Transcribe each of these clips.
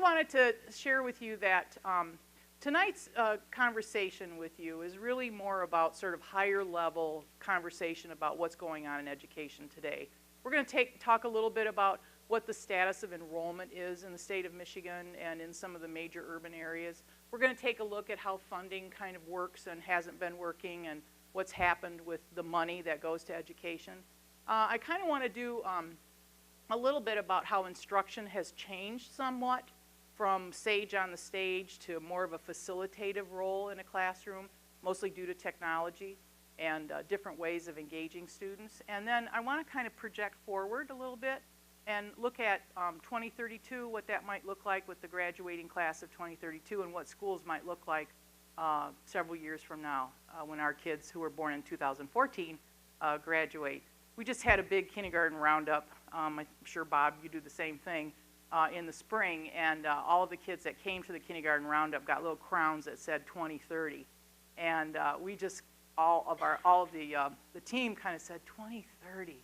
just wanted to share with you that tonight's conversation with you is really more about sort of higher level conversation about what's going on in education today. We're going to talk a little bit about what the status of enrollment is in the state of Michigan and in some of the major urban areas. We're going to take a look at how funding kind of works and hasn't been working and what's happened with the money that goes to education. I kind of want to do a little bit about how instruction has changed somewhat from sage on the stage to more of a facilitative role in a classroom, mostly due to technology and different ways of engaging students. And then I want to kind of project forward a little bit and look at 2032, what that might look like with the graduating class of 2032 and what schools might look like several years from now when our kids who were born in 2014 graduate. We just had a big kindergarten roundup. I'm sure, Bob, you do the same thing in the spring, and all of the kids that came to the kindergarten roundup got little crowns that said 2030. And we just, all of the team kind of said 2030.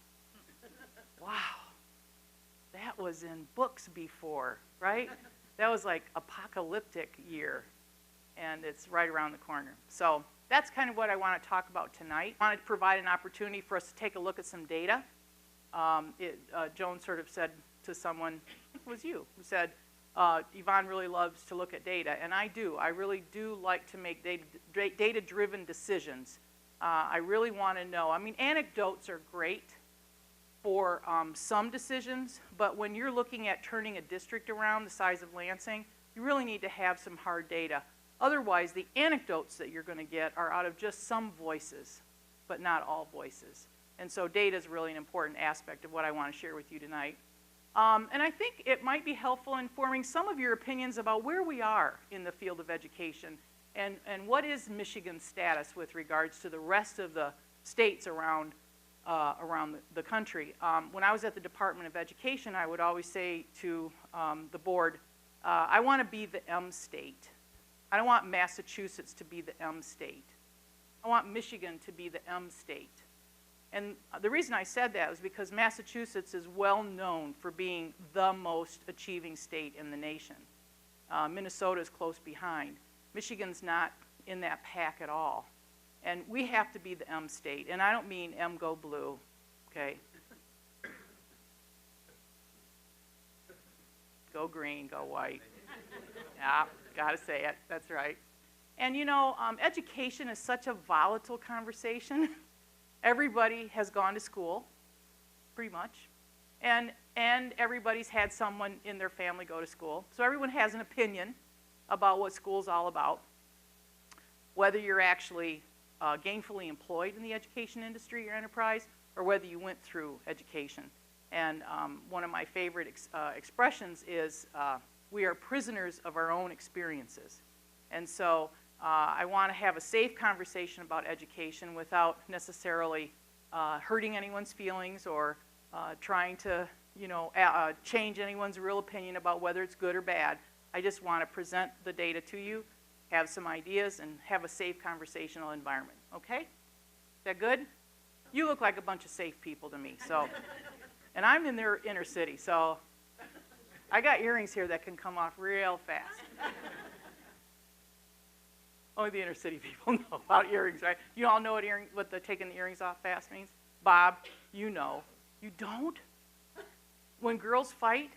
Wow. That was in books before, right? That was like apocalyptic year, and it's right around the corner. So that's kind of what I want to talk about tonight. I wanted to provide an opportunity for us to take a look at some data. Joan sort of said to someone, it was you, who said, Yvonne really loves to look at data, and I do. I really do like to make data-driven decisions. I really want to know. I mean, anecdotes are great for some decisions, but when you're looking at turning a district around the size of Lansing, you really need to have some hard data. Otherwise, the anecdotes that you're going to get are out of just some voices, but not all voices. And so data is really an important aspect of what I want to share with you tonight. And I think it might be helpful in forming some of your opinions about where we are in the field of education and what is Michigan's status with regards to the rest of the states around the country. When I was at the Department of Education, I would always say to the board, I want to be the M state. I don't want Massachusetts to be the M state. I want Michigan to be the M state. And the reason I said that was because Massachusetts is well known for being the most achieving state in the nation. Minnesota is close behind. Michigan's not in that pack at all. And we have to be the M state. And I don't mean M go blue, okay? Go green, go white. Yeah, gotta say it, that's right. And you know, education is such a volatile conversation. Everybody has gone to school, pretty much. And everybody's had someone in their family go to school. So everyone has an opinion about what school's all about. Whether you're actually gainfully employed in the education industry or enterprise, or whether you went through education. And one of my favorite expressions is, we are prisoners of our own experiences. And so I want to have a safe conversation about education without necessarily hurting anyone's feelings or trying to, change anyone's real opinion about whether it's good or bad. I just want to present the data to you, have some ideas, and have a safe conversational environment, okay? Is that good? You look like a bunch of safe people to me, so. And I'm in their inner city, so I got earrings here that can come off real fast. Only the inner city people know about earrings, right? You all know what taking the earrings off fast means? Bob, you know. You don't? When girls fight,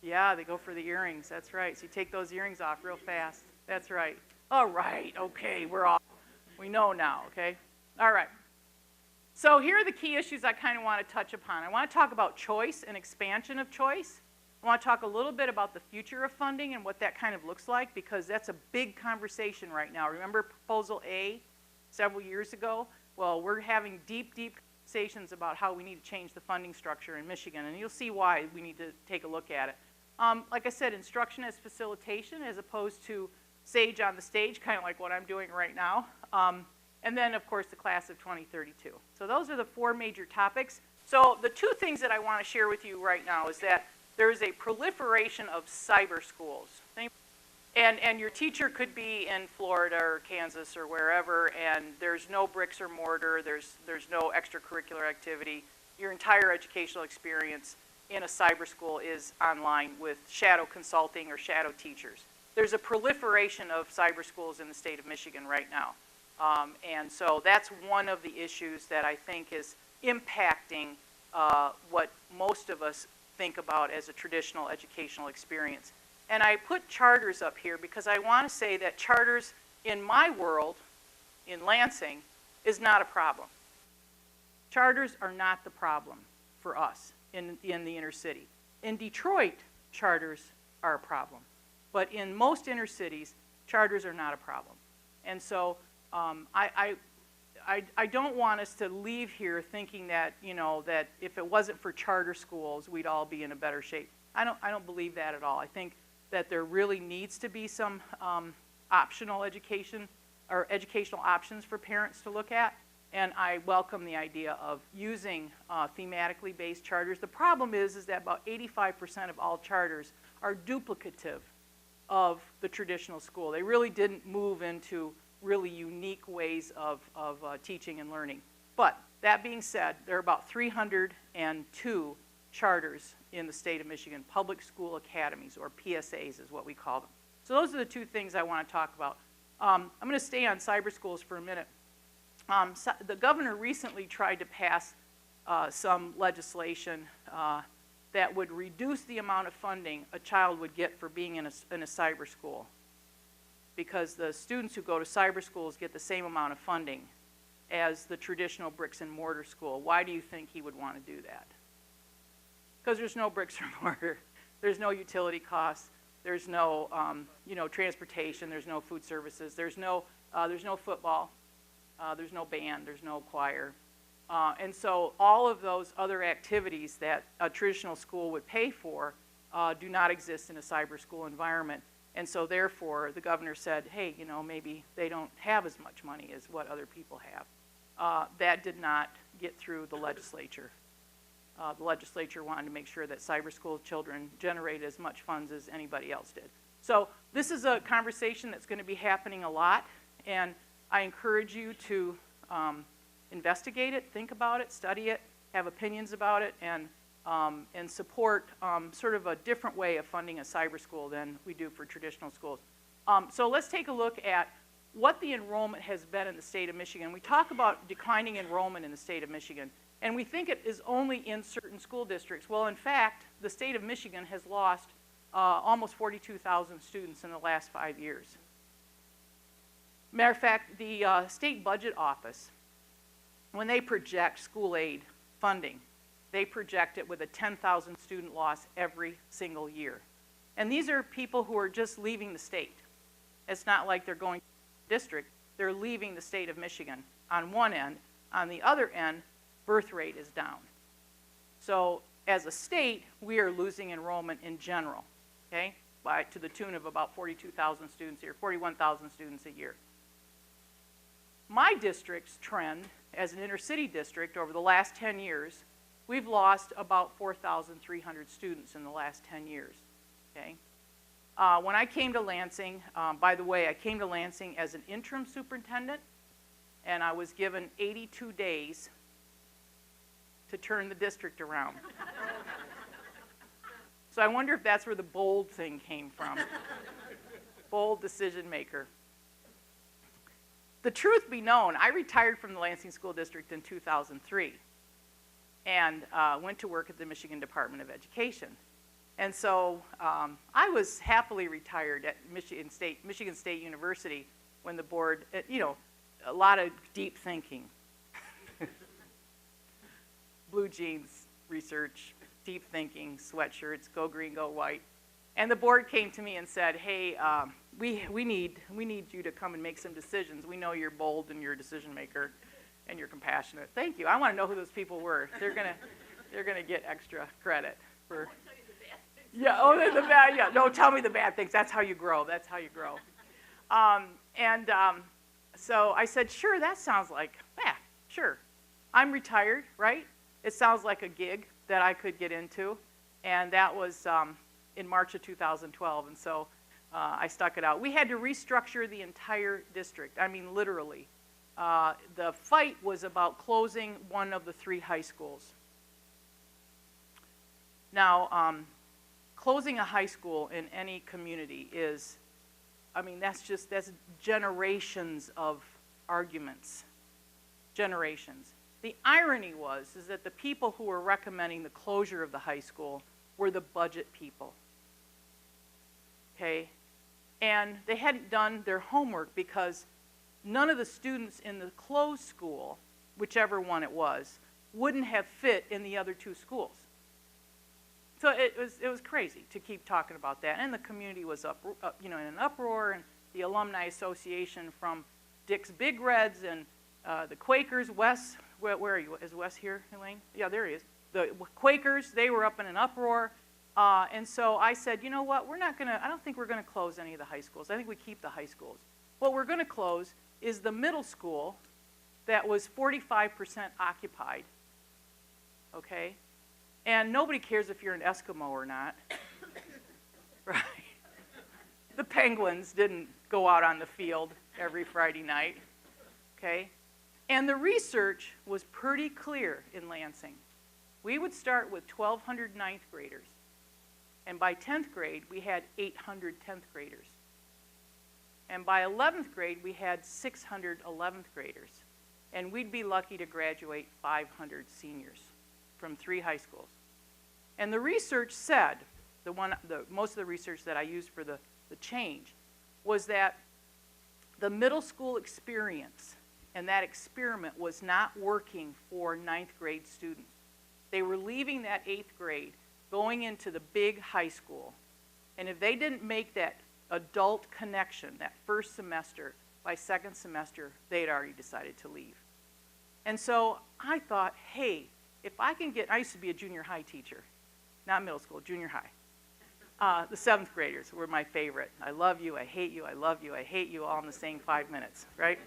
yeah, they go for the earrings, that's right. So you take those earrings off real fast. That's right. All right, okay, we know now, okay? All right. So here are the key issues I kind of want to touch upon. I want to talk about choice and expansion of choice. I want to talk a little bit about the future of funding and what that kind of looks like, because that's a big conversation right now. Remember Proposal A several years ago? Well, we're having deep conversations about how we need to change the funding structure in Michigan, and you'll see why we need to take a look at it. Like I said, instruction as facilitation as opposed to sage on the stage, kind of like what I'm doing right now. And then, of course, the class of 2032. So those are the four major topics. So the two things that I want to share with you right now is that there's a proliferation of cyber schools. And your teacher could be in Florida or Kansas or wherever, and there's no bricks or mortar, there's no extracurricular activity. Your entire educational experience in a cyber school is online with shadow consulting or shadow teachers. There's a proliferation of cyber schools in the state of Michigan right now. And so that's one of the issues that I think is impacting what most of us think about as a traditional educational experience. And I put charters up here because I want to say that charters in my world, in Lansing, is not a problem. Charters are not the problem for us in the inner city. In Detroit, charters are a problem. But in most inner cities, charters are not a problem. And so I don't want us to leave here thinking that, that if it wasn't for charter schools, we'd all be in a better shape. I don't believe that at all. I think that there really needs to be some optional education or educational options for parents to look at. And I welcome the idea of using thematically based charters. The problem is that about 85% of all charters are duplicative of the traditional school. They really didn't move into really unique ways of teaching and learning. But that being said, there are about 302 charters in the state of Michigan, public school academies, or PSAs is what we call them. So those are the two things I want to talk about. I'm going to stay on cyber schools for a minute. The governor recently tried to pass some legislation that would reduce the amount of funding a child would get for being in a cyber school, because the students who go to cyber schools get the same amount of funding as the traditional bricks and mortar school. Why do you think he would want to do that? Because there's no bricks or mortar, there's no utility costs, there's no transportation, there's no food services, there's no football, there's no band, there's no choir. And so all of those other activities that a traditional school would pay for do not exist in a cyber school environment. And so therefore, the governor said, hey, maybe they don't have as much money as what other people have. That did not get through the legislature. The legislature wanted to make sure that cyber school children generated as much funds as anybody else did. So this is a conversation that's going to be happening a lot, and I encourage you to investigate it, think about it, study it, have opinions about it, and support sort of a different way of funding a cyber school than we do for traditional schools. So let's take a look at what the enrollment has been in the state of Michigan. We talk about declining enrollment in the state of Michigan, and we think it is only in certain school districts. Well, in fact, the state of Michigan has lost almost 42,000 students in the last 5 years. Matter of fact, the state budget office, when they project school aid funding, they project it with a 10,000 student loss every single year. And these are people who are just leaving the state. It's not like they're going to the district. They're leaving the state of Michigan on one end. On the other end, birth rate is down. So as a state, we are losing enrollment in general, okay, to the tune of about 42,000 students a year, 41,000 students a year. My district's trend as an inner city district over the last 10 years, we've lost about 4,300 students in the last 10 years, okay? When I came to Lansing, by the way, I came to Lansing as an interim superintendent, and I was given 82 days to turn the district around. So I wonder if that's where the bold thing came from. Bold decision maker. The truth be known, I retired from the Lansing School District in 2003 and went to work at the Michigan Department of Education. And so I was happily retired at Michigan State University when the board, a lot of deep thinking. Blue jeans, research, deep thinking, sweatshirts, go green, go white. And the board came to me and said, hey, we need you to come and make some decisions. We know you're bold and you're a decision maker and you're compassionate. Thank you. I want to know who those people were. They're gonna get extra credit for. I won't tell you the bad things. Yeah. Oh, the bad. Yeah. No, tell me the bad things. That's how you grow. That's how you grow. So I said, sure. That sounds like sure. I'm retired, right? It sounds like a gig that I could get into, and that was in March of 2012, and so I stuck it out. We had to restructure the entire district. I mean, literally. The fight was about closing one of the 3 high schools. Now, closing a high school in any community is, that's generations of arguments. Generations. The irony is that the people who were recommending the closure of the high school were the budget people. Okay? And they hadn't done their homework because none of the students in the closed school, whichever one it was, wouldn't have fit in the other two schools. So it was crazy to keep talking about that. And the community was in an uproar, and the Alumni Association from Dick's Big Reds and the Quakers, Wes, where are you? Is Wes here, Elaine? Yeah, there he is. The Quakers, they were up in an uproar. And so I said, you know what, I don't think we're going to close any of the high schools. I think we keep the high schools. What we're going to close is the middle school that was 45% occupied, okay? And nobody cares if you're an Eskimo or not, right? The Penguins didn't go out on the field every Friday night, okay? And the research was pretty clear in Lansing. We would start with 1,200 ninth graders. And by 10th grade, we had 800 10th graders. And by 11th grade, we had 600 11th graders. And we'd be lucky to graduate 500 seniors from 3 high schools. And the research said, most of the research that I used for the change, was that the middle school experience and that experiment was not working for 9th grade students. They were leaving that 8th grade, going into the big high school. And if they didn't make that adult connection that first semester, by second semester, they'd already decided to leave. And so I thought, hey, if I can I used to be a junior high teacher, not middle school, junior high. The 7th graders were my favorite. I love you, I hate you, I love you, I hate you, all in the same 5 minutes, right?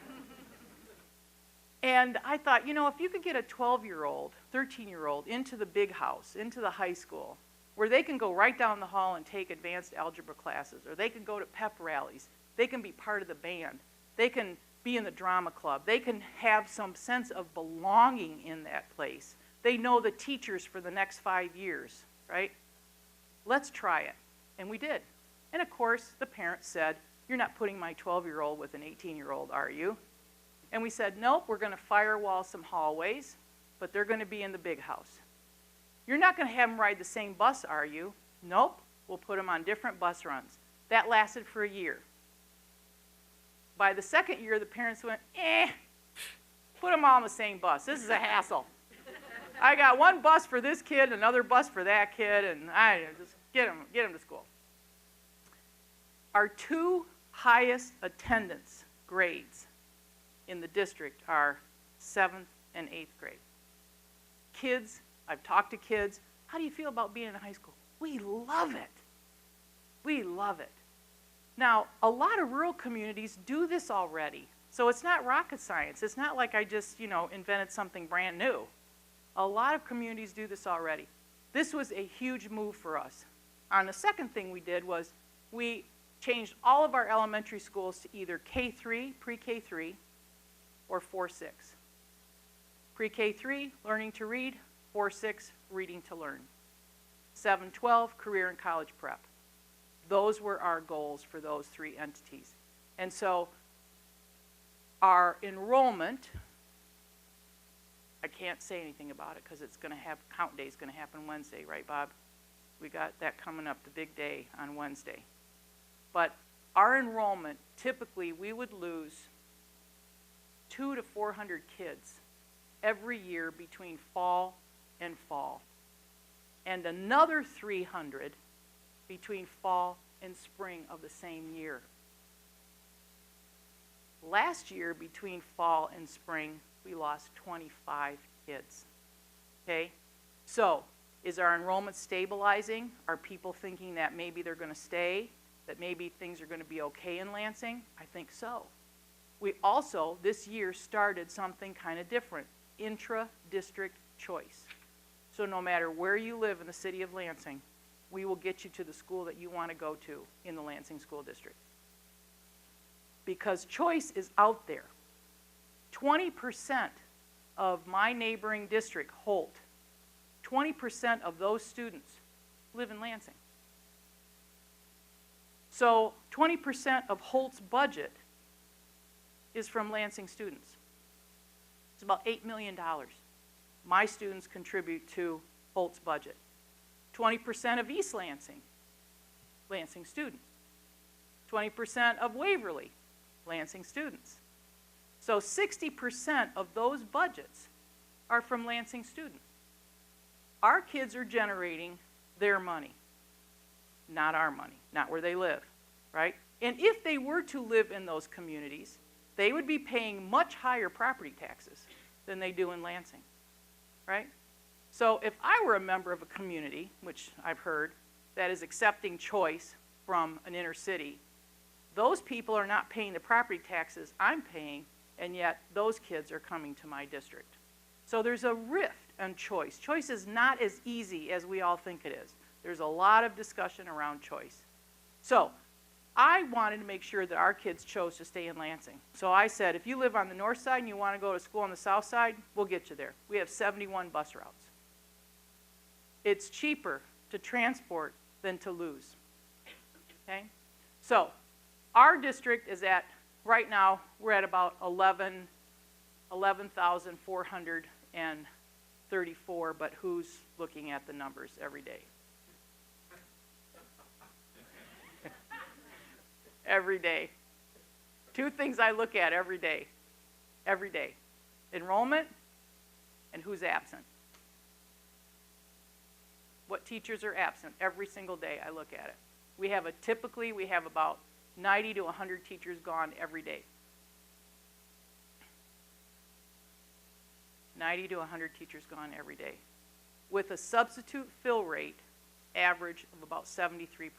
And I thought, if you could get a 12-year-old, 13-year-old into the big house, into the high school, where they can go right down the hall and take advanced algebra classes, or they can go to pep rallies, they can be part of the band, they can be in the drama club, they can have some sense of belonging in that place. They know the teachers for the next 5 years, right? Let's try it. And we did. And of course, the parents said, you're not putting my 12-year-old with an 18-year-old, are you? And we said, nope, we're going to firewall some hallways, but they're going to be in the big house. You're not going to have them ride the same bus, are you? Nope, we'll put them on different bus runs. That lasted for a year. By the second year, the parents went, put them all on the same bus. This is a hassle. I got one bus for this kid, another bus for that kid, and I just get them to school. Our 2 highest attendance grades in the district are 7th and 8th grade. Kids, I've talked to kids, how do you feel about being in high school? We love it. We love it. Now, a lot of rural communities do this already, so it's not rocket science. It's not like I just, invented something brand new. A lot of communities do this already. This was a huge move for us. And the second thing we did was we changed all of our elementary schools to either K3, pre-K3, or 4-6. Pre-K3, learning to read. 4-6, reading to learn. 7-12, career and college prep. Those were our goals for those 3 entities. And so our enrollment, I can't say anything about it because count day is going to happen Wednesday, right, Bob? We got that coming up, the big day on Wednesday. But our enrollment, typically we would lose 200 to 400 kids every year between fall and fall, and another 300 between fall and spring of the same year. Last year, between fall and spring, we lost 25 kids. Okay? So, is our enrollment stabilizing? Are people thinking that maybe they're going to stay? That maybe things are going to be okay in Lansing? I think so. We also, this year, started something kind of different, intra-district choice. So no matter where you live in the city of Lansing, we will get you to the school that you want to go to in the Lansing School District. Because choice is out there. 20% of my neighboring district, Holt, 20% of those students live in Lansing. So 20% of Holt's budget is from Lansing students. It's about $8 million. My students contribute to Holt's budget. 20% of East Lansing, Lansing students. 20% of Waverly, Lansing students. So 60% of those budgets are from Lansing students. Our kids are generating their money, not our money, not where they live, right? And if they were to live in those communities, they would be paying much higher property taxes than they do in Lansing, right? So if I were a member of a community, which I've heard, that is accepting choice from an inner city, those people are not paying the property taxes I'm paying, and yet those kids are coming to my district. So there's a rift on choice. Choice is not as easy as we all think it is. There's a lot of discussion around choice. So I wanted to make sure that our kids chose to stay in Lansing. So I said, if you live on the north side and you want to go to school on the south side, we'll get you there. We have 71 bus routes. It's cheaper to transport than to lose. Okay? So our district is at, right now, we're at about 11,434, but who's looking at the numbers every day? Every day. Two things I look at every day. Every day. Enrollment and who's absent. What teachers are absent every single day I look at it. Typically we have about 90 to 100 teachers gone every day. 90 to 100 teachers gone every day. With a substitute fill rate average of about 73%.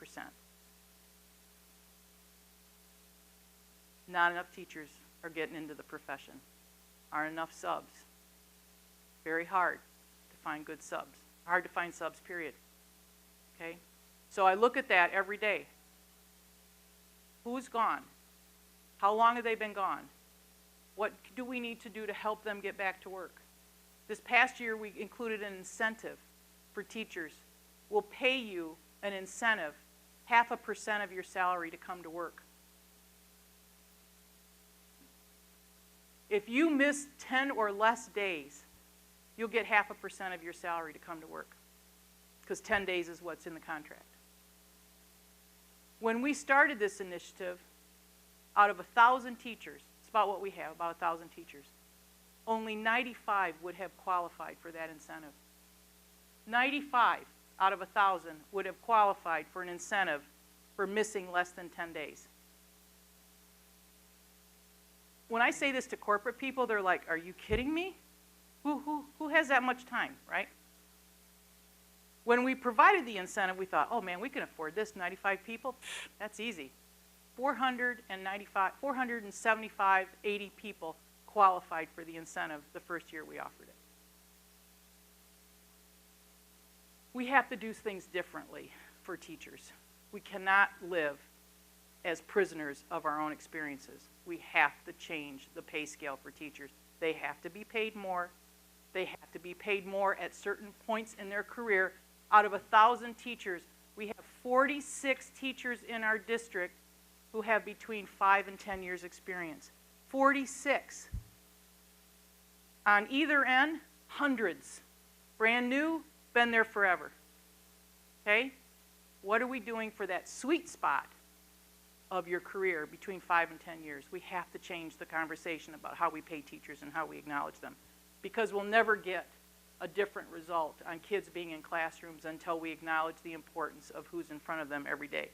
Not enough teachers are getting into the profession. Aren't enough subs. Very hard to find good subs. Hard to find subs, period. Okay? So I look at that every day. Who's gone? How long have they been gone? What do we need to do to help them get back to work? This past year we included an incentive for teachers. We'll pay you an incentive, 0.5% of your salary to come to work. If you miss 10 or less days, you'll get 0.5% of your salary to come to work, because 10 days is what's in the contract. When we started this initiative, out of 1,000 teachers, it's about what we have, about 1,000 teachers, only 95 would have qualified for that incentive. 95 out of 1,000 would have qualified for an incentive for missing less than 10 days. When I say this to corporate people, they're like, are you kidding me? Who has that much time, right? When we provided the incentive, we thought, oh man, we can afford this, 95 people, that's easy. 475, 80 people qualified for the incentive the first year we offered it. We have to do things differently for teachers. We cannot live as prisoners of our own experiences. We have to change the pay scale for teachers. They have to be paid more. They have to be paid more at certain points in their career. Out of 1,000 teachers, we have 46 teachers in our district who have between 5 and 10 years experience. 46. On either end, hundreds. Brand new, been there forever. Okay? What are we doing for that sweet spot of your career between 5 and 10 years? We have to change the conversation about how we pay teachers and how we acknowledge them, because we'll never get a different result on kids being in classrooms until we acknowledge the importance of who's in front of them every day.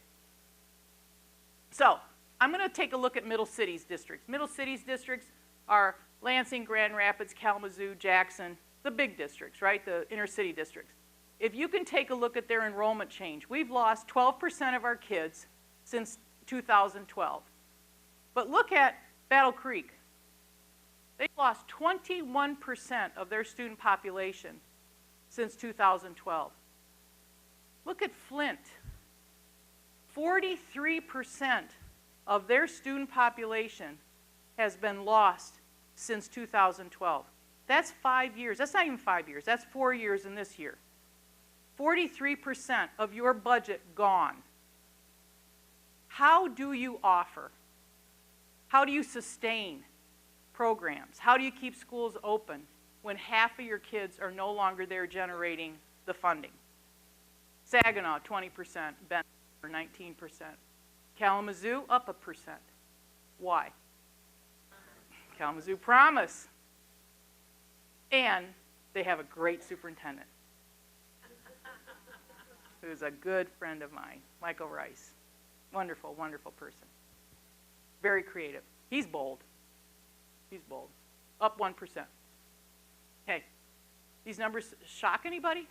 So I'm going to take a look at Middle Cities districts. Middle Cities districts are Lansing, Grand Rapids, Kalamazoo, Jackson, the big districts, right? The inner city districts. If you can take a look at their enrollment change, we've lost 12% of our kids since 2012. But look at Battle Creek. They've lost 21% of their student population since 2012. Look at Flint. 43% of their student population has been lost since 2012. That's 5 years. That's not even 5 years. That's 4 years in this year. 43% of your budget gone. How do you offer? How do you sustain programs? How do you keep schools open when half of your kids are no longer there generating the funding? Saginaw, 20%, Benton, 19%. Kalamazoo, up 1%. Why? Kalamazoo Promise. And they have a great superintendent who's a good friend of mine, Michael Rice. Wonderful, wonderful person. Very creative. He's bold. He's bold. Up 1%. Hey, these numbers shock anybody?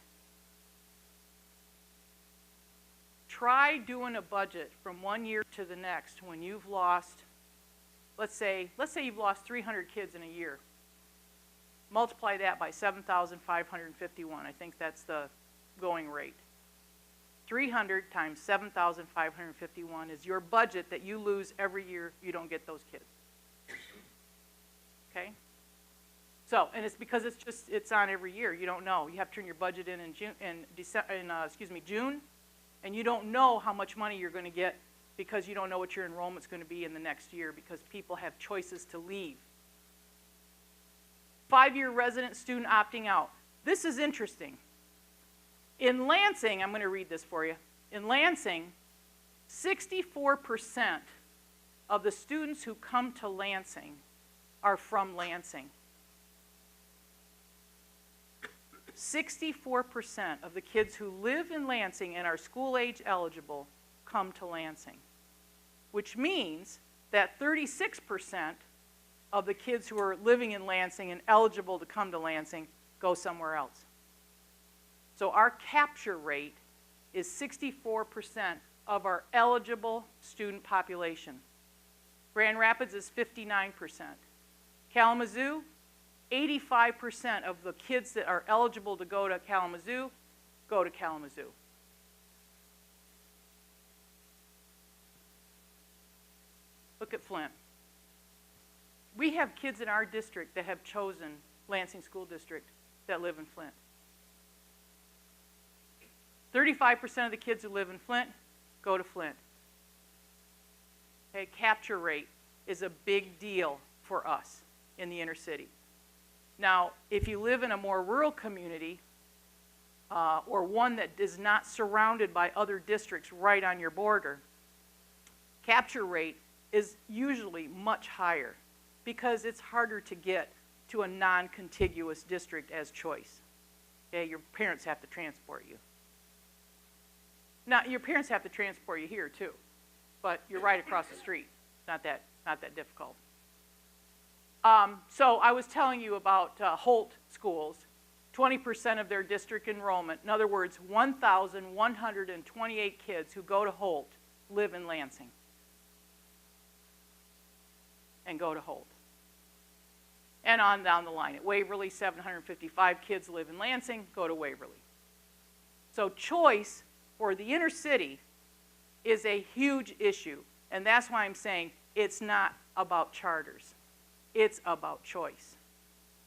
Try doing a budget from one year to the next when you've lost, let's say you've lost 300 kids in a year. Multiply that by 7,551. I think that's the going rate. 300 times 7,551 is your budget that you lose every year you don't get those kids. Okay? So, and it's because it's on every year. You don't know. You have to turn your budget in June, and you don't know how much money you're going to get because you don't know what your enrollment's going to be in the next year because people have choices to leave. 5-year resident student opting out. This is interesting. In Lansing, I'm going to read this for you. In Lansing, 64% of the students who come to Lansing are from Lansing. 64% of the kids who live in Lansing and are school age eligible come to Lansing, which means that 36% of the kids who are living in Lansing and eligible to come to Lansing go somewhere else. So our capture rate is 64% of our eligible student population. Grand Rapids is 59%. Kalamazoo, 85% of the kids that are eligible to go to Kalamazoo go to Kalamazoo. Look at Flint. We have kids in our district that have chosen Lansing School District that live in Flint. 35% of the kids who live in Flint go to Flint. Okay, capture rate is a big deal for us in the inner city. Now, if you live in a more rural community or one that is not surrounded by other districts right on your border, capture rate is usually much higher because it's harder to get to a non-contiguous district as choice. Okay, your parents have to transport you. Now, your parents have to transport you here too, but you're right across the street. Not that difficult. So I was telling you about Holt schools, 20% of their district enrollment. In other words, 1,128 kids who go to Holt live in Lansing and go to Holt. And on down the line. At Waverly, 755 kids live in Lansing, go to Waverly. So choice for the inner city is a huge issue. And that's why I'm saying it's not about charters. It's about choice.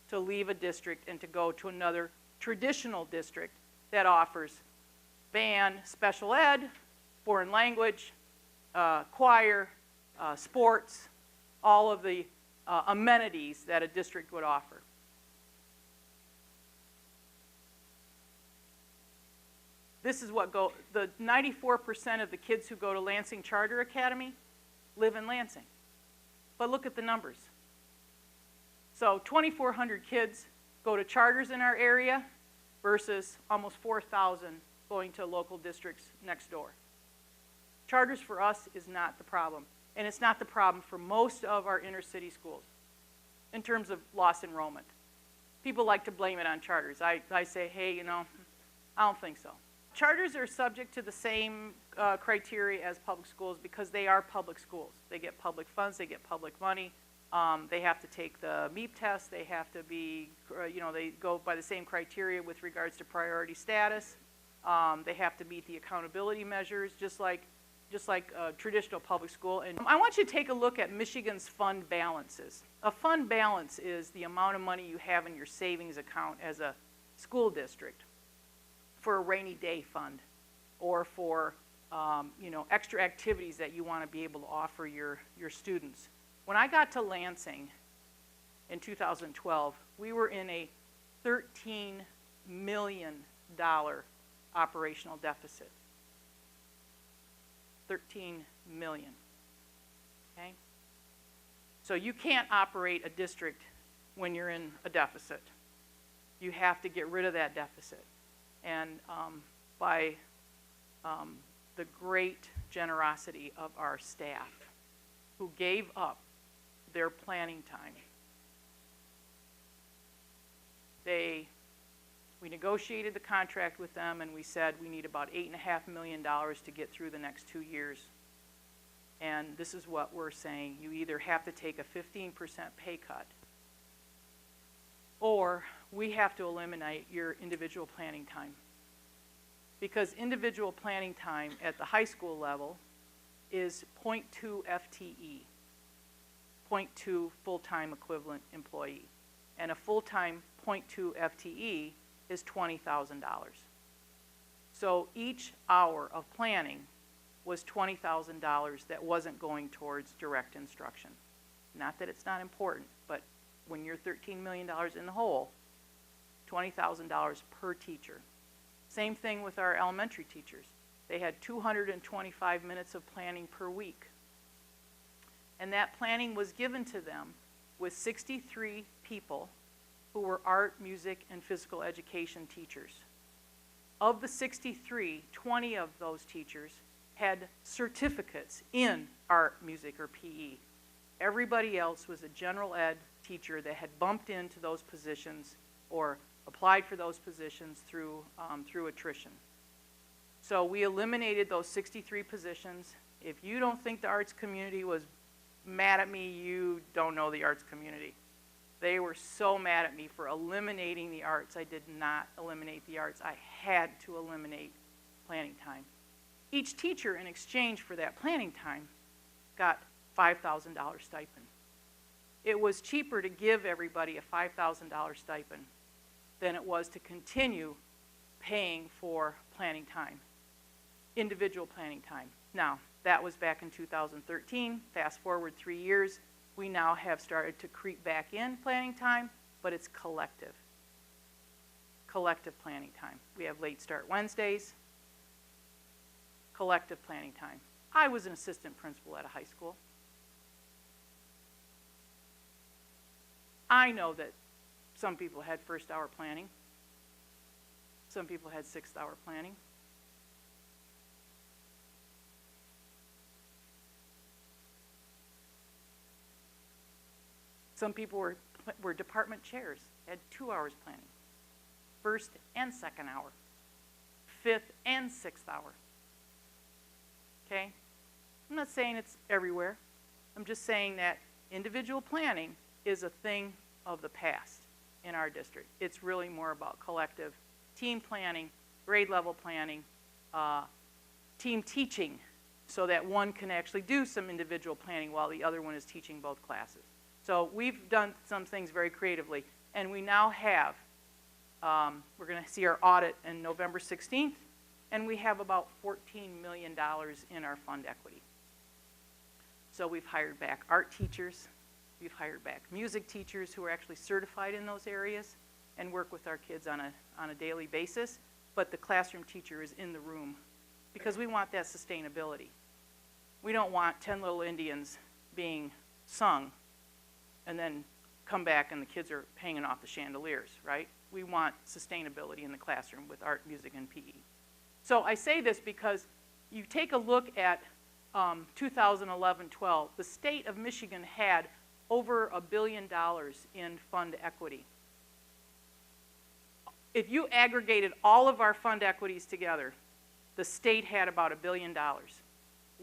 To leave a district and to go to another traditional district that offers band, special ed, foreign language, choir, sports, all of the amenities that a district would offer. This is what the 94% of the kids who go to Lansing Charter Academy live in Lansing. But look at the numbers. So 2,400 kids go to charters in our area versus almost 4,000 going to local districts next door. Charters for us is not the problem. And it's not the problem for most of our inner city schools in terms of lost enrollment. People like to blame it on charters. I say, hey, you know, I don't think so. Charters are subject to the same criteria as public schools because they are public schools. They get public funds, they get public money. They have to take the MEP test. They have to be, they go by the same criteria with regards to priority status. They have to meet the accountability measures, just like a traditional public school. And I want you to take a look at Michigan's fund balances. A fund balance is the amount of money you have in your savings account as a school district. for a rainy day fund or for extra activities that you want to be able to offer your students. When I got to Lansing in 2012, we were in a $13 million operational deficit. 13 million. Okay? So you can't operate a district when you're in a deficit. You have to get rid of that deficit. And by the great generosity of our staff who gave up their planning time, we negotiated the contract with them, and we said we need about $8.5 million to get through the next 2 years. And this is what we're saying. You either have to take a 15% pay cut, or we have to eliminate your individual planning time. Because individual planning time at the high school level is 0.2 FTE, 0.2 full-time equivalent employee. And a full-time 0.2 FTE is $20,000. So each hour of planning was $20,000 that wasn't going towards direct instruction. Not that it's not important, but when you're $13 million in the hole, $20,000 per teacher. Same thing with our elementary teachers. They had 225 minutes of planning per week. And that planning was given to them with 63 people who were art, music, and physical education teachers. Of the 63, 20 of those teachers had certificates in art, music, or PE. Everybody else was a general ed teacher that had bumped into those positions or applied for those positions through attrition. So we eliminated those 63 positions. If you don't think the arts community was mad at me, you don't know the arts community. They were so mad at me for eliminating the arts. I did not eliminate the arts. I had to eliminate planning time. Each teacher, in exchange for that planning time, got $5,000 stipend. It was cheaper to give everybody a $5,000 stipend than it was to continue paying for planning time, individual planning time. Now, that was back in 2013. Fast forward 3 years. We now have started to creep back in planning time, but it's collective planning time. We have late start Wednesdays, collective planning time. I was an assistant principal at a high school. I know that some people had first hour planning. Some people had sixth hour planning. Some people were department chairs, had 2 hours planning. First and second hour. Fifth and sixth hour. Okay? I'm not saying it's everywhere. I'm just saying that individual planning is a thing of the past in our district. It's really more about collective team planning, grade level planning, team teaching, so that one can actually do some individual planning while the other one is teaching both classes. So we've done some things very creatively, and we now have, we're going to see our audit on November 16th, and we have about $14 million in our fund equity. So we've hired back art teachers, we've hired back music teachers who are actually certified in those areas and work with our kids on a daily basis, but the classroom teacher is in the room because we want that sustainability. We don't want 10 Little Indians being sung and then come back and the kids are hanging off the chandeliers, right? We want sustainability in the classroom with art, music, and PE. So I say this because you take a look at 2011-12, the state of Michigan had over $1 billion in fund equity. If you aggregated all of our fund equities together, the state had about $1 billion.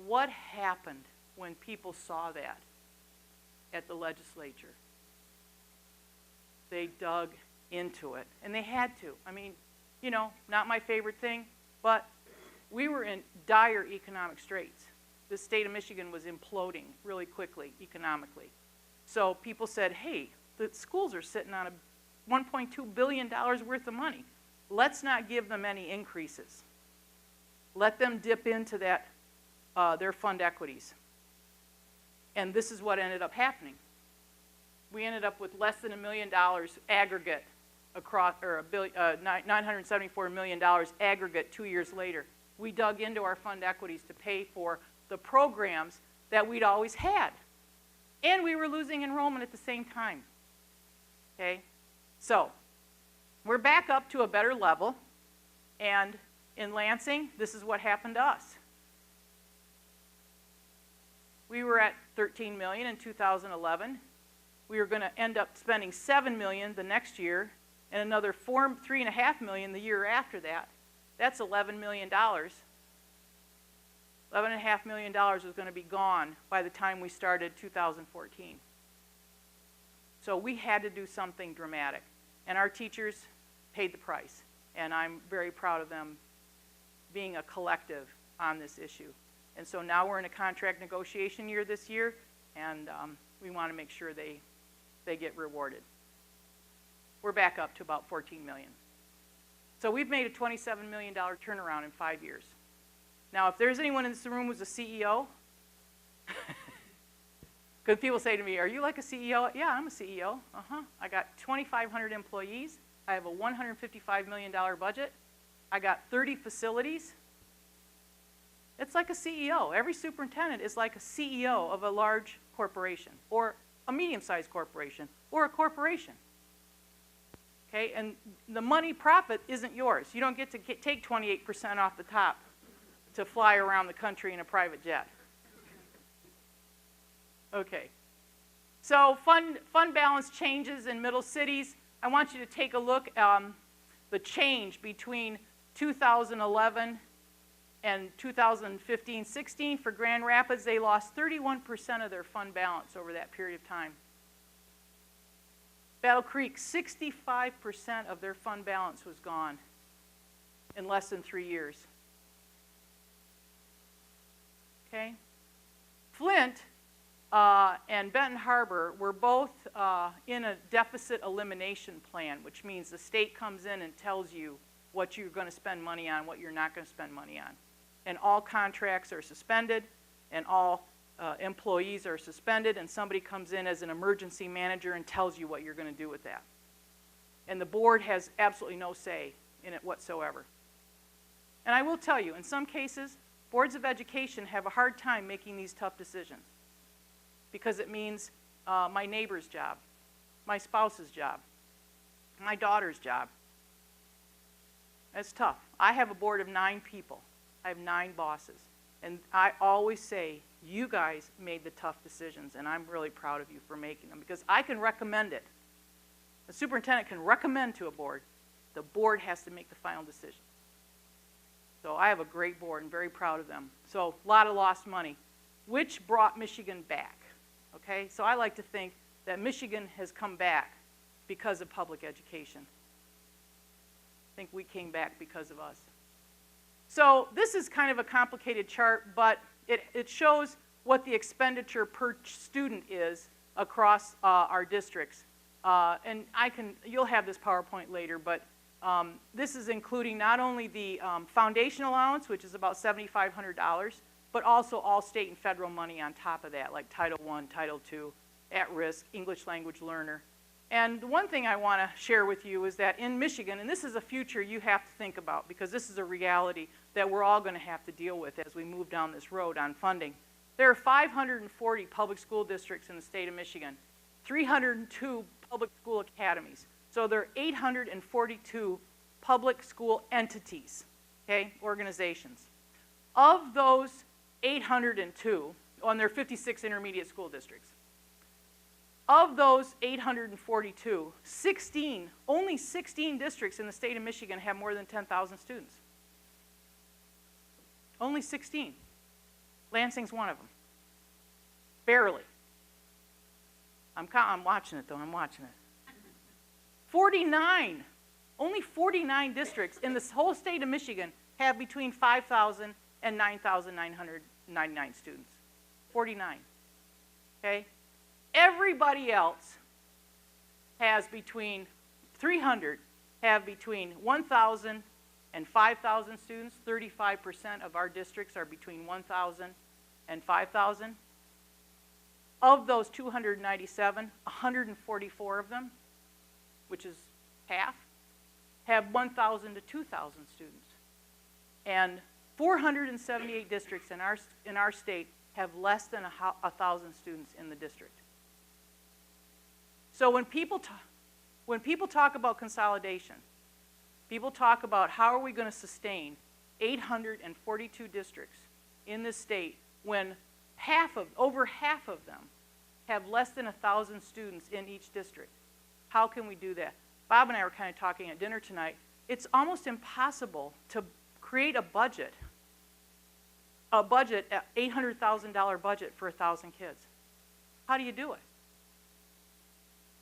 What happened when people saw that at the legislature? They dug into it, and they had to. I mean, you know, not my favorite thing, but we were in dire economic straits. The state of Michigan was imploding really quickly economically. So people said, hey, the schools are sitting on $1.2 billion worth of money. let's not give them any increases. Let them dip into that, their fund equities. And this is what ended up happening. We ended up with less than $1 million aggregate across, or $974 million aggregate 2 years later. We dug into our fund equities to pay for the programs that we'd always had. And we were losing enrollment at the same time. Okay? So, we're back up to a better level, and in Lansing, this is what happened to us. We were at $13 million in 2011. We were going to end up spending $7 million the next year, and another $3.5 million the year after that. That's $11 million. $11.5 million was going to be gone by the time we started 2014. So we had to do something dramatic, and our teachers paid the price, and I'm very proud of them being a collective on this issue. And so now we're in a contract negotiation year this year, and we want to make sure they get rewarded. We're back up to about $14 million. So we've made a $27 million turnaround in 5 years. Now, if there's anyone in this room who's a CEO, because people say to me, are you like a CEO? Yeah, I'm a CEO. I got 2,500 employees. I have a $155 million budget. I got 30 facilities. It's like a CEO. Every superintendent is like a CEO of a large corporation or a medium-sized corporation or a corporation. Okay, and the money profit isn't yours. You don't get to take 28% off the top to fly around the country in a private jet. Okay, so fund balance changes in middle cities. I want you to take a look at the change between 2011 and 2015-16 for Grand Rapids. They lost 31% of their fund balance over that period of time. Battle Creek, 65% of their fund balance was gone in less than 3 years. Okay? Flint and Benton Harbor were both in a deficit elimination plan, which means the state comes in and tells you what you're going to spend money on, what you're not going to spend money on. And all contracts are suspended, and all employees are suspended, and somebody comes in as an emergency manager and tells you what you're going to do with that. And the board has absolutely no say in it whatsoever. And I will tell you, in some cases, boards of education have a hard time making these tough decisions because it means my neighbor's job, my spouse's job, my daughter's job. That's tough. I have a board of 9 people. I have 9 bosses. And I always say, you guys made the tough decisions, and I'm really proud of you for making them because I can recommend it. The superintendent can recommend to a board. The board has to make the final decision. So I have a great board and very proud of them. So a lot of lost money, which brought Michigan back. Okay, so I like to think that Michigan has come back because of public education. I think we came back because of us. So this is kind of a complicated chart, but it shows what the expenditure per student is across our districts. And you'll have this PowerPoint later, but this is including not only the foundation allowance, which is about $7,500, but also all state and federal money on top of that, like Title I, Title II, at-risk, English language learner. And the one thing I want to share with you is that in Michigan, and this is a future you have to think about because this is a reality that we're all going to have to deal with as we move down this road on funding. There are 540 public school districts in the state of Michigan, 302 public school academies. So there are 842 public school entities, okay, organizations. Of those 802, and there are 56 intermediate school districts. Of those 842, only 16 districts in the state of Michigan have more than 10,000 students. Only 16. Lansing's one of them. Barely. I'm watching it, though. I'm watching it. 49. Only 49 districts in this whole state of Michigan have between 5,000 and 9,999 students. 49. Okay? Everybody else has between 300 have between 1,000 and 5,000 students. 35% of our districts are between 1,000 and 5,000. Of those 297, 144 of them, which is half, have 1,000 to 2,000 students. And 478 districts in our state have less than 1,000 students in the district. So when people talk about consolidation, people talk about how are we going to sustain 842 districts in this state when over half of them have less than 1,000 students in each district. How can we do that? Bob and I were kind of talking at dinner tonight. It's almost impossible to create a budget, $800,000 budget for 1,000 kids. How do you do it?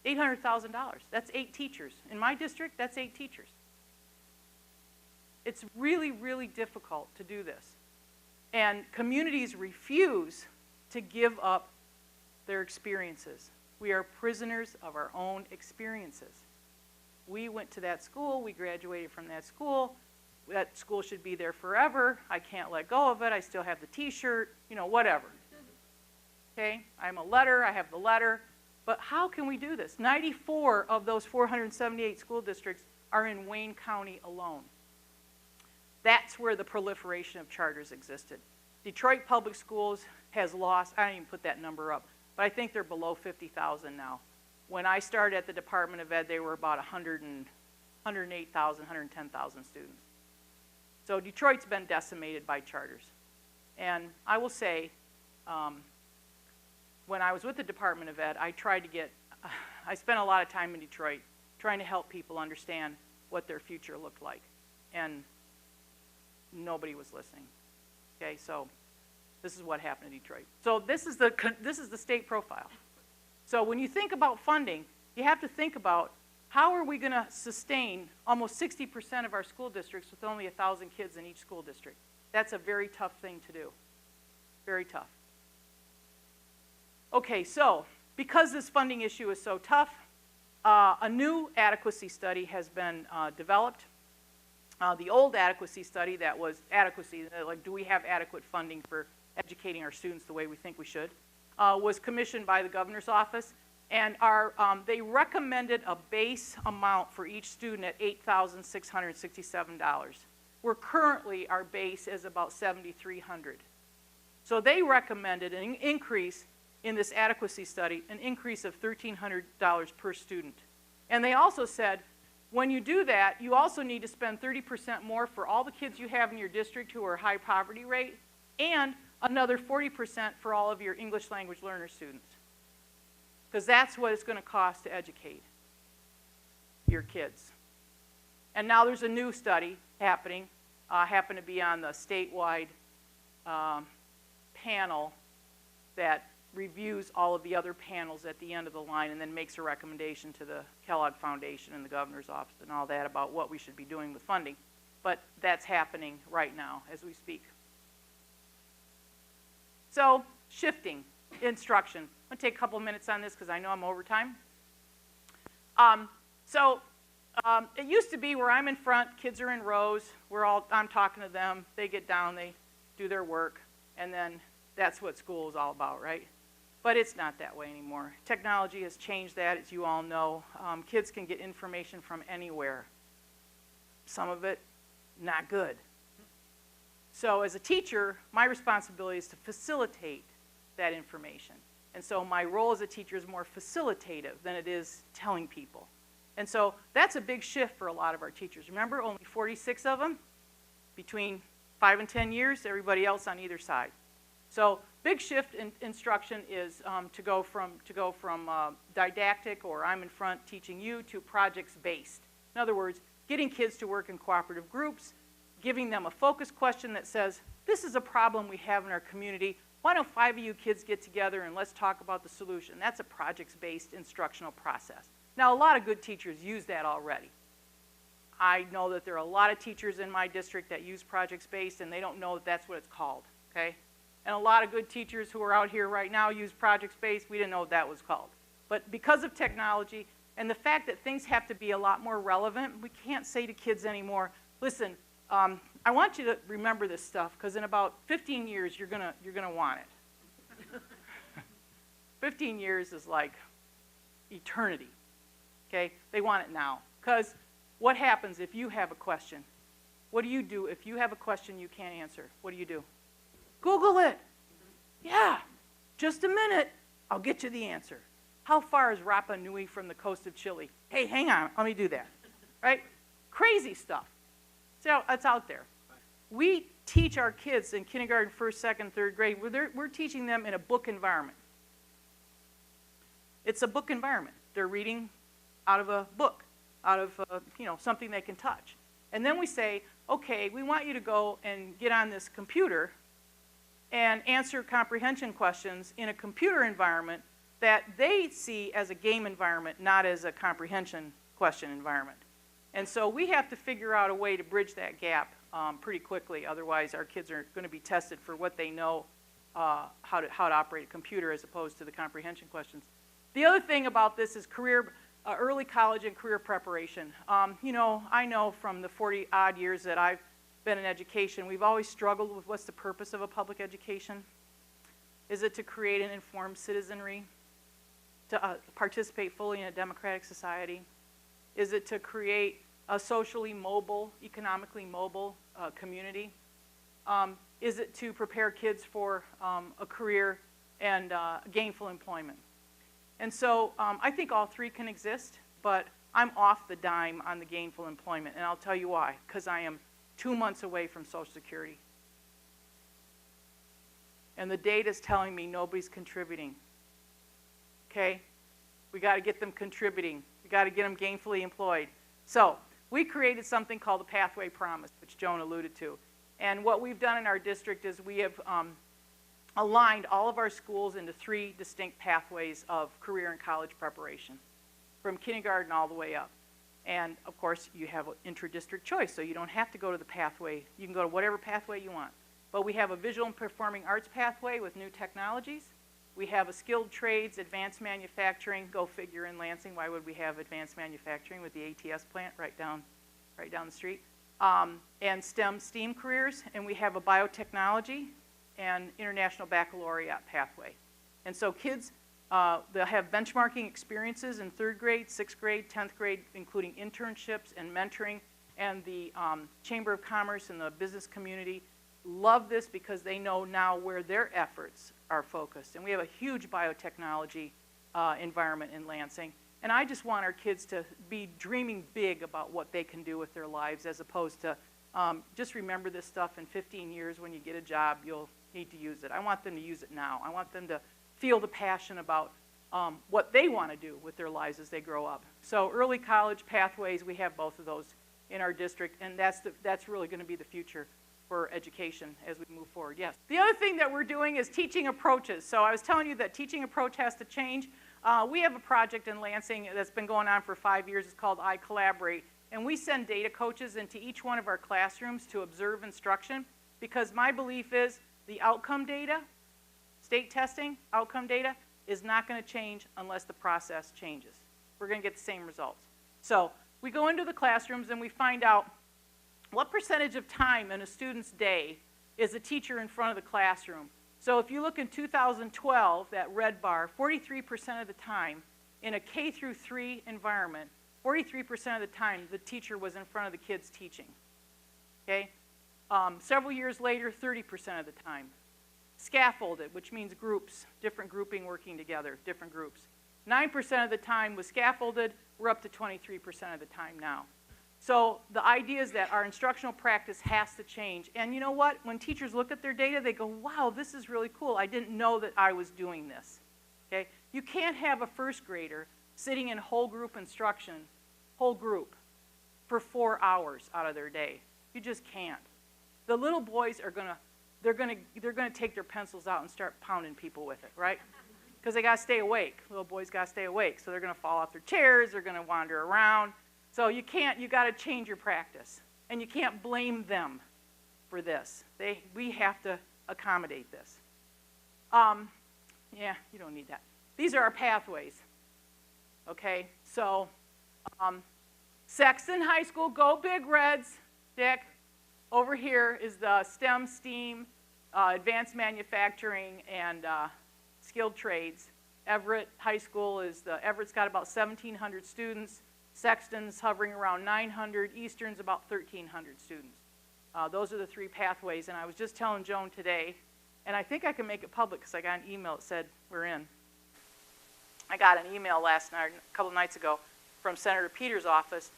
$800,000. That's 8 teachers. In my district, that's 8 teachers. It's really, really difficult to do this. And communities refuse to give up their experiences. We are prisoners of our own experiences. We went to that school, we graduated from that school. That school should be there forever. I can't let go of it. I still have the t-shirt, whatever. Okay, I have the letter. But how can we do this? 94 of those 478 school districts are in Wayne County alone. That's where the proliferation of charters existed. Detroit Public Schools has lost, I don't even put that number up, but I think they're below 50,000 now. When I started at the Department of Ed, they were about 108,000, 110,000 students. So Detroit's been decimated by charters. And I will say, when I was with the Department of Ed, I spent a lot of time in Detroit trying to help people understand what their future looked like. And nobody was listening. Okay, so this is what happened in Detroit. So this is the state profile. So when you think about funding, you have to think about how are we going to sustain almost 60% of our school districts with only 1,000 kids in each school district. That's a very tough thing to do. Very tough. Okay, so because this funding issue is so tough, a new adequacy study has been developed. The old adequacy study that was adequacy, like do we have adequate funding for educating our students the way we think we should, was commissioned by the governor's office. And they recommended a base amount for each student at $8,667. Where currently our base is about $7,300. So they recommended an increase in this adequacy study, an increase of $1,300 per student. And they also said, when you do that, you also need to spend 30% more for all the kids you have in your district who are high poverty rate, and another 40% for all of your English language learner students. Because that's what it's going to cost to educate your kids. And now there's a new study happening, happened to be on the statewide panel that reviews all of the other panels at the end of the line and then makes a recommendation to the Kellogg Foundation and the governor's office and all that about what we should be doing with funding. But that's happening right now as we speak. So, shifting instruction. I'm going to take a couple of minutes on this because I know I'm over time. It used to be where I'm in front, kids are in rows, I'm talking to them, they get down, they do their work, and then that's what school is all about, right? But it's not that way anymore. Technology has changed that, as you all know. Kids can get information from anywhere. Some of it, not good. So as a teacher, my responsibility is to facilitate that information. And so my role as a teacher is more facilitative than it is telling people. And so that's a big shift for a lot of our teachers. Remember, only 46 of them between 5 and 10 years, everybody else on either side. So big shift in instruction is to go from didactic, or I'm in front teaching you, to projects-based. In other words, getting kids to work in cooperative groups, giving them a focus question that says, this is a problem we have in our community. Why don't 5 of you kids get together and let's talk about the solution? That's a projects-based instructional process. Now, a lot of good teachers use that already. I know that there are a lot of teachers in my district that use projects-based and they don't know that that's what it's called, okay? And a lot of good teachers who are out here right now use projects-based. We didn't know what that was called. But because of technology, And the fact that things have to be a lot more relevant, we can't say to kids anymore, listen, I want you to remember this stuff because in about 15 years you're gonna want it. 15 years is like eternity. Okay? They want it now. Because what happens if you have a question? What do you do if you have a question you can't answer? What do you do? Google it. Yeah, just a minute. I'll get you the answer. How far is Rapa Nui from the coast of Chile? Hey, hang on. Let me do that. Right? Crazy stuff. So it's out there. We teach our kids in kindergarten, first, second, third grade. We're teaching them in a book environment. It's a book environment. They're reading out of a book, out of something they can touch. And then we say, okay, we want you to go and get on this computer and answer comprehension questions in a computer environment that they see as a game environment, not as a comprehension question environment. And so we have to figure out a way to bridge that gap pretty quickly. Otherwise, our kids are going to be tested for what they know, how to operate a computer as opposed to the comprehension questions. The other thing about this is early college and career preparation. I know from the 40-odd years that I've been in education, we've always struggled with what's the purpose of a public education. Is it to create an informed citizenry? To participate fully in a democratic society? Is it to create a socially mobile, economically mobile community? Is it to prepare kids for a career and gainful employment? And so I think all three can exist, but I'm off the dime on the gainful employment, and I'll tell you why. Because I am 2 months away from Social Security. And the data's telling me nobody's contributing. Okay? We got to get them contributing. We got to get them gainfully employed. So we created something called the Pathway Promise, which Joan alluded to. And what we've done in our district is we have aligned all of our schools into 3 distinct pathways of career and college preparation, from kindergarten all the way up. And of course, you have an intra-district choice, so you don't have to go to the pathway. You can go to whatever pathway you want. But we have a visual and performing arts pathway with new technologies. We have a skilled trades, advanced manufacturing. Go figure in Lansing, why would we have advanced manufacturing with the ATS plant right down the street? And STEAM careers, and we have a biotechnology and international baccalaureate pathway. And so kids, they'll have benchmarking experiences in 3rd grade, 6th grade, 10th grade, including internships and mentoring. And the Chamber of Commerce and the business community love this because they know now where their efforts are focused. And we have a huge biotechnology environment in Lansing. And I just want our kids to be dreaming big about what they can do with their lives, as opposed to just remember this stuff in 15 years when you get a job, you'll need to use it. I want them to use it now. I want them to feel the passion about what they want to do with their lives as they grow up. So early college pathways, we have both of those in our district, and that's really going to be the future for education as we move forward. Yes. The other thing that we're doing is teaching approaches. So I was telling you that teaching approach has to change. We have a project in Lansing that's been going on for 5 years. It's called I Collaborate. And we send data coaches into each one of our classrooms to observe instruction, because my belief is the outcome data, state testing, outcome data, is not going to change unless the process changes. We're going to get the same results. So we go into the classrooms and we find out what percentage of time in a student's day is a teacher in front of the classroom. So if you look in 2012, that red bar, 43% of the time in a K through 3 environment, 43% of the time the teacher was in front of the kids teaching. Okay? Several years later, 30% of the time. Scaffolded, which means groups, different grouping working together, different groups. 9% of the time was scaffolded. We're up to 23% of the time now. So the idea is that our instructional practice has to change. And you know what? When teachers look at their data, they go, wow, this is really cool. I didn't know that I was doing this. Okay? You can't have a first grader sitting in whole group instruction, whole group, for 4 hours out of their day. You just can't. The little boys are they're gonna take their pencils out and start pounding people with it, right? Because they gotta stay awake. Little boys gotta stay awake. So they're gonna fall off their chairs, they're gonna wander around. So you gotta change your practice. And you can't blame them for this. We have to accommodate this. Yeah, you don't need that. These are our pathways. Okay, So, Sexton High School, go Big Reds. Dick, over here is the STEM, STEAM, advanced manufacturing, and skilled trades. Everett High School Everett's got about 1,700 students. Sexton's hovering around 900. Eastern's about 1,300 students. Those are the three pathways, and I was just telling Joan today, and I think I can make it public because I got an email that said we're in. I got an email last night, a couple of nights ago, from Senator Peters' office,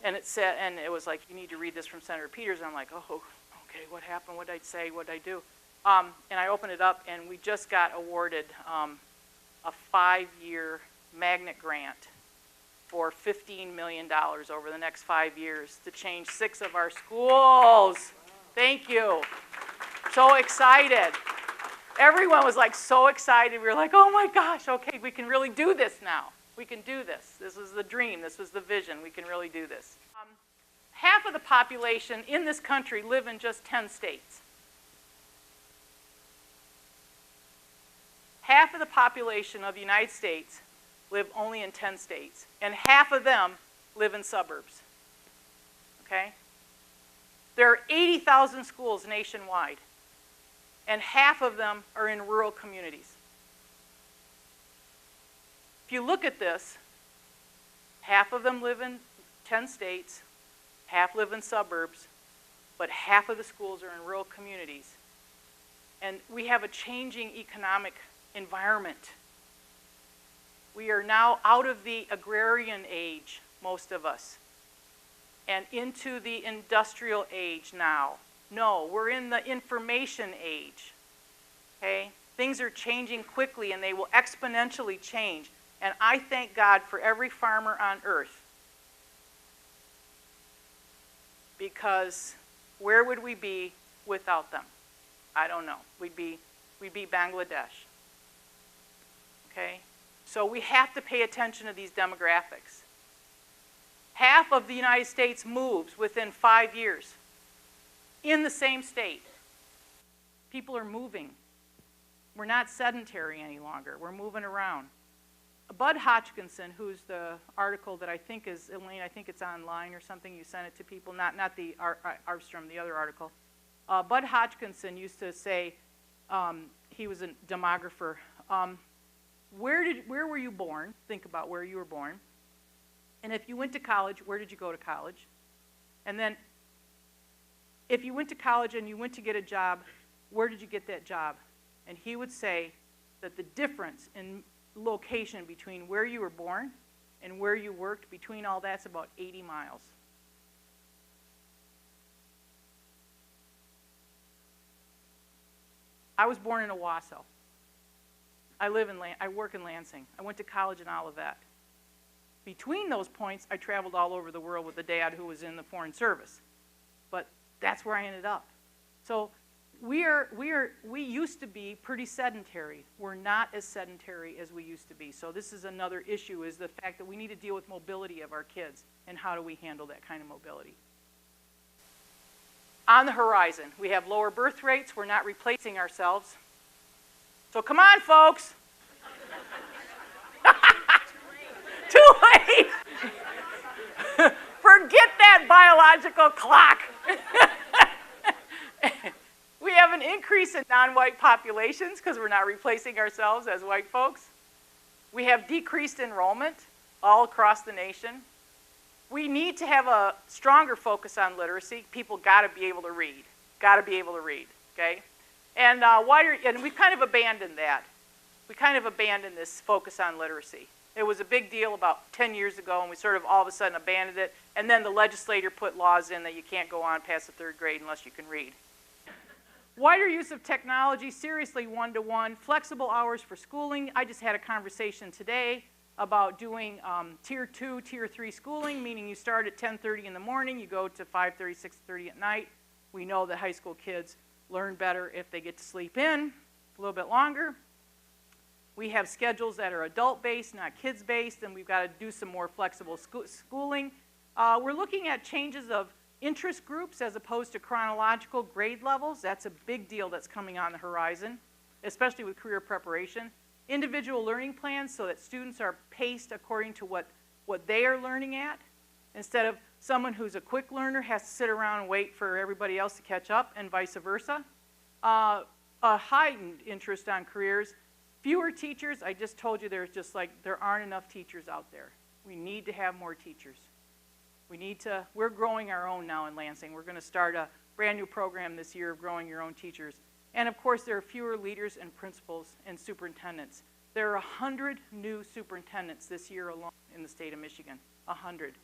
and it said, and it was like, you need to read this from Senator Peters. And I'm like, oh, okay, what happened? What did I say? What did I do? And I opened it up, and we just got awarded a 5-year magnet grant for $15 million over the next 5 years to change 6 of our schools. Thank you. So excited. Everyone was like so excited. We were like, oh my gosh, okay, we can really do this now. We can do this. This was the dream. This was the vision. We can really do this. Half of the population in this country live in just 10 states. Half of the population of the United States live only in 10 states, and half of them live in suburbs. Okay? There are 80,000 schools nationwide, and half of them are in rural communities. If you look at this, half of them live in 10 states, half live in suburbs, but half of the schools are in rural communities. And we have a changing economic environment. We are now out of the agrarian age, most of us, and into the industrial age now. No, we're in the information age, okay? Things are changing quickly, and they will exponentially change. And I thank God for every farmer on earth, because where would we be without them? I don't know. We'd be Bangladesh. Okay? So we have to pay attention to these demographics. Half of the United States moves within 5 years in the same state. People are moving. We're not sedentary any longer. We're moving around. Bud Hodgkinson, who's the article that I think is, Elaine, I think it's online or something, you sent it to people, not the Armstrong, the other article. Bud Hodgkinson used to say, he was a demographer, where were you born? Think about where you were born. And if you went to college, where did you go to college? And then if you went to college and you went to get a job, where did you get that job? And he would say that the difference in location between where you were born and where you worked, between all that's about 80 miles. I was born in Owasso. I work in Lansing. I went to college in Olivet. Between those points, I traveled all over the world with a dad who was in the Foreign Service. But that's where I ended up. So we used to be pretty sedentary. We're not as sedentary as we used to be. So this is another issue, is the fact that we need to deal with mobility of our kids, and how do we handle that kind of mobility. On the horizon, we have lower birth rates. We're not replacing ourselves. So come on, folks. Too late. Forget that biological clock. We have an increase in non-white populations because we're not replacing ourselves as white folks. We have decreased enrollment all across the nation. We need to have a stronger focus on literacy. People got to be able to read. Got to be able to read, okay? And we've kind of abandoned that. We kind of abandoned this focus on literacy. It was a big deal about 10 years ago, and we sort of all of a sudden abandoned it. And then the legislature put laws in that you can't go on past the 3rd grade unless you can read. Wider use of technology, seriously one-to-one, flexible hours for schooling. I just had a conversation today about doing Tier 2, Tier 3 schooling, meaning you start at 10:30 in the morning, you go to 5:30, 6:30 at night. We know that high school kids learn better if they get to sleep in a little bit longer. We have schedules that are adult-based, not kids-based, and we've got to do some more flexible schooling. We're looking at changes of interest groups as opposed to chronological grade levels. That's a big deal that's coming on the horizon, especially with career preparation. Individual learning plans so that students are paced according to what what they are learning at, instead of someone who's a quick learner has to sit around and wait for everybody else to catch up, and vice versa. A heightened interest on careers. Fewer teachers. I just told you there aren't enough teachers out there. We need to have more teachers. We're growing our own now in Lansing. We're going to start a brand new program this year of growing your own teachers. And of course, there are fewer leaders and principals and superintendents. There are 100 new superintendents this year alone in the state of Michigan. 100.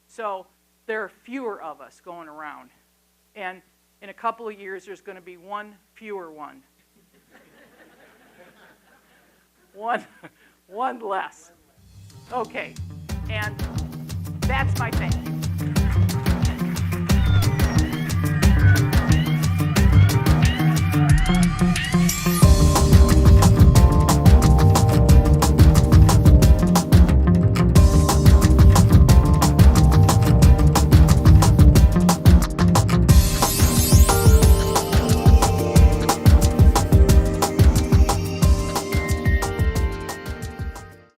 So there are fewer of us going around. And in a couple of years, there's going to be one fewer one. one less. Okay. And that's my thank you.